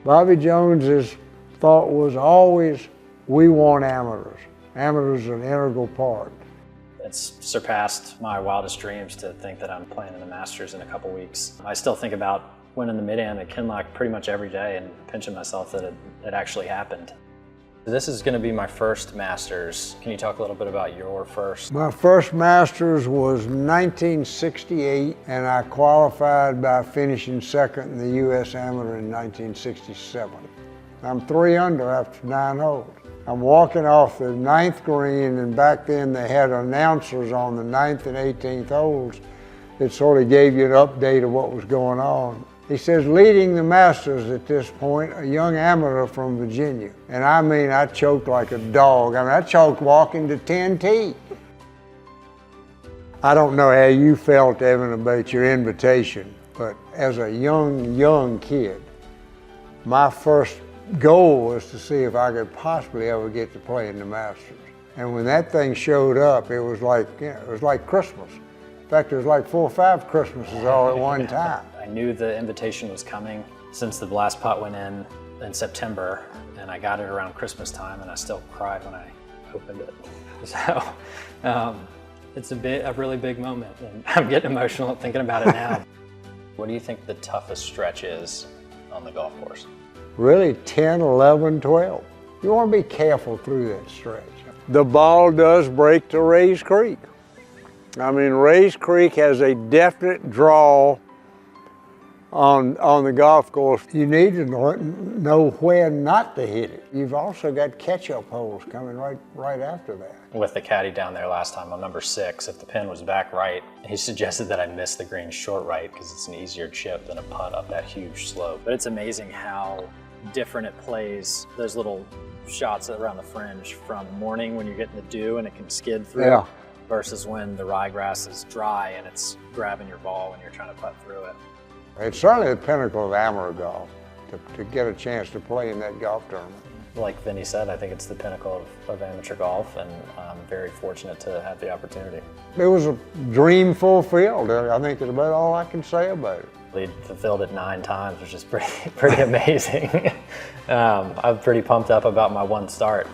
Bobby Jones's thought was always, we want amateurs. Amateurs are an integral part. It's surpassed my wildest dreams to think that I'm playing in the Masters in a couple weeks. I still think about winning the Mid-Am at Kinloch pretty much every day and pinching myself that it actually happened. This is going to be my first Masters. Can you talk a little bit about your first? My first Masters was 1968, and I qualified by finishing second in the U.S. Amateur in 1967. I'm 3 under after 9 holes. I'm walking off the 9th green, and back then they had announcers on the 9th and 18th holes that sort of gave you an update of what was going on. He says, leading the Masters at this point, a young amateur from Virginia. And I mean, I choked like a dog. I mean, I choked walking to 10T. I don't know how you felt, Evan, about your invitation, but as a young kid, my first goal was to see if I could possibly ever get to play in the Masters. And when that thing showed up, it was like, it was like Christmas. In fact, it was like 4 or 5 Christmases all at one time. I knew the invitation was coming since the last putt went in September, and I got it around Christmas time, and I still cried when I opened it. So it's a really big moment, and I'm getting emotional thinking about it now. What do you think the toughest stretch is on the golf course? Really 10, 11, 12. You want to be careful through that stretch. The ball does break to Rays Creek. I mean, Rays Creek has a definite draw on the golf course. You need to know when not to hit it. You've also got catch-up holes coming right after that. With the caddy down there last time on number 6, if the pin was back right, he suggested that I miss the green short right because it's an easier chip than a putt up that huge slope. But it's amazing how different it plays, those little shots around the fringe from morning when you're getting the dew and it can skid through. Yeah. Versus when the ryegrass is dry and it's grabbing your ball when you're trying to putt through it. It's certainly the pinnacle of amateur golf, to get a chance to play in that golf tournament. Like Vinny said, I think it's the pinnacle of amateur golf, and I'm very fortunate to have the opportunity. It was a dream fulfilled. I think it's about all I can say about it. We fulfilled it 9 times, which is pretty amazing. I'm pretty pumped up about my one start.